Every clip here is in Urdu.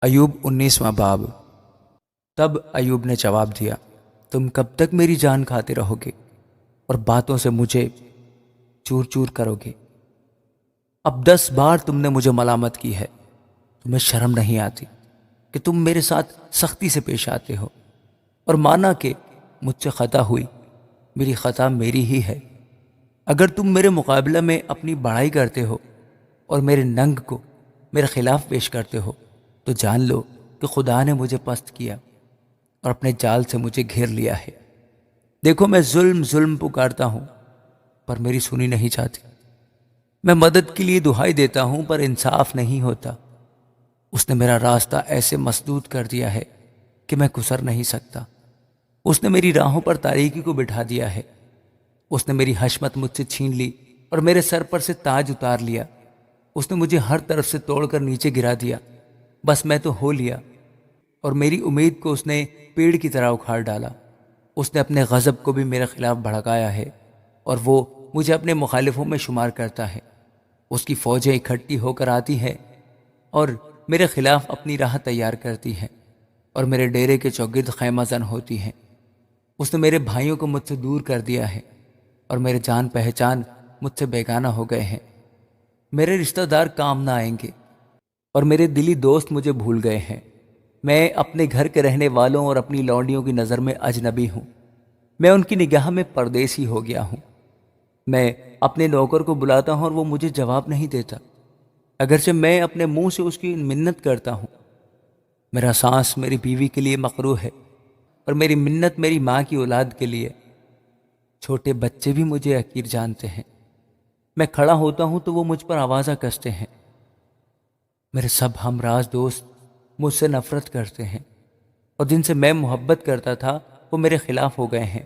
ایوب 19واں باب۔ تب ایوب نے جواب دیا، تم کب تک میری جان کھاتے رہو گے اور باتوں سے مجھے چور چور کرو گے؟ اب 10 بار تم نے مجھے ملامت کی ہے، تمہیں شرم نہیں آتی کہ تم میرے ساتھ سختی سے پیش آتے ہو؟ اور مانا کہ مجھ سے خطا ہوئی، میری خطا میری ہی ہے۔ اگر تم میرے مقابلہ میں اپنی بڑائی کرتے ہو اور میرے ننگ کو میرے خلاف پیش کرتے ہو تو جان لو کہ خدا نے مجھے پست کیا اور اپنے جال سے مجھے گھیر لیا ہے۔ دیکھو، میں ظلم ظلم پکارتا ہوں پر میری سنی نہیں جاتی، میں مدد کے لیے دہائی دیتا ہوں پر انصاف نہیں ہوتا۔ اس نے میرا راستہ ایسے مسدود کر دیا ہے کہ میں گزر نہیں سکتا۔ اس نے میری راہوں پر تاریکی کو بٹھا دیا ہے۔ اس نے میری حشمت مجھ سے چھین لی اور میرے سر پر سے تاج اتار لیا۔ اس نے مجھے ہر طرف سے توڑ کر نیچے گرا دیا، بس میں تو ہو لیا، اور میری امید کو اس نے پیڑ کی طرح اکھاڑ ڈالا۔ اس نے اپنے غضب کو بھی میرے خلاف بھڑکایا ہے اور وہ مجھے اپنے مخالفوں میں شمار کرتا ہے۔ اس کی فوجیں اکٹھی ہو کر آتی ہیں اور میرے خلاف اپنی راہ تیار کرتی ہیں اور میرے ڈیرے کے چوگرد خیمہ زن ہوتی ہیں۔ اس نے میرے بھائیوں کو مجھ سے دور کر دیا ہے اور میرے جان پہچان مجھ سے بیگانہ ہو گئے ہیں۔ میرے رشتہ دار کام نہ آئیں گے اور میرے دلی دوست مجھے بھول گئے ہیں۔ میں اپنے گھر کے رہنے والوں اور اپنی لونڈیوں کی نظر میں اجنبی ہوں، میں ان کی نگاہ میں پردیسی ہو گیا ہوں۔ میں اپنے نوکر کو بلاتا ہوں اور وہ مجھے جواب نہیں دیتا، اگرچہ میں اپنے منہ سے اس کی منت کرتا ہوں۔ میرا سانس میری بیوی کے لیے مقروع ہے اور میری منت میری ماں کی اولاد کے لیے۔ چھوٹے بچے بھی مجھے حقیر جانتے ہیں، میں کھڑا ہوتا ہوں تو وہ مجھ پر آوازہ کستے ہیں۔ میرے سب ہمراز دوست مجھ سے نفرت کرتے ہیں اور جن سے میں محبت کرتا تھا وہ میرے خلاف ہو گئے ہیں۔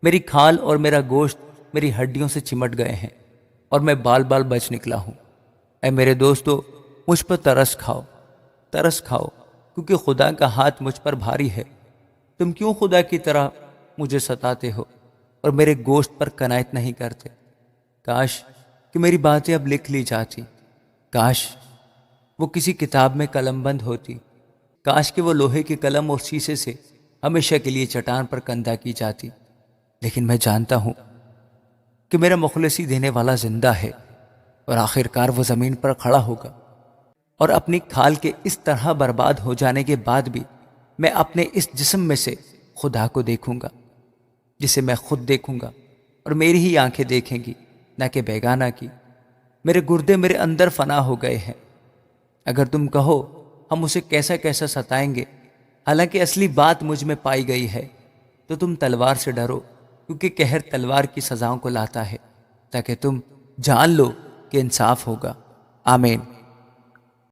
میری کھال اور میرا گوشت میری ہڈیوں سے چمٹ گئے ہیں اور میں بال بال بچ نکلا ہوں۔ اے میرے دوستو، مجھ پر ترس کھاؤ کیونکہ خدا کا ہاتھ مجھ پر بھاری ہے۔ تم کیوں خدا کی طرح مجھے ستاتے ہو اور میرے گوشت پر کنایت نہیں کرتے؟ کاش کہ میری باتیں اب لکھ لی جاتی، کاش وہ کسی کتاب میں قلم بند ہوتی، کاش کہ وہ لوہے کی قلم اور شیشے سے ہمیشہ کے لیے چٹان پر کندہ کی جاتی۔ لیکن میں جانتا ہوں کہ میرا مخلصی دینے والا زندہ ہے اور آخر کار وہ زمین پر کھڑا ہوگا، اور اپنی کھال کے اس طرح برباد ہو جانے کے بعد بھی میں اپنے اس جسم میں سے خدا کو دیکھوں گا، جسے میں خود دیکھوں گا اور میری ہی آنکھیں دیکھیں گی، نہ کہ بیگانہ کی۔ میرے گردے میرے اندر فنا ہو گئے ہیں۔ اگر تم کہو ہم اسے کیسا کیسا ستائیں گے، حالانکہ اصلی بات مجھ میں پائی گئی ہے، تو تم تلوار سے ڈرو، کیونکہ قہر تلوار کی سزاؤں کو لاتا ہے، تاکہ تم جان لو کہ انصاف ہوگا۔ آمین۔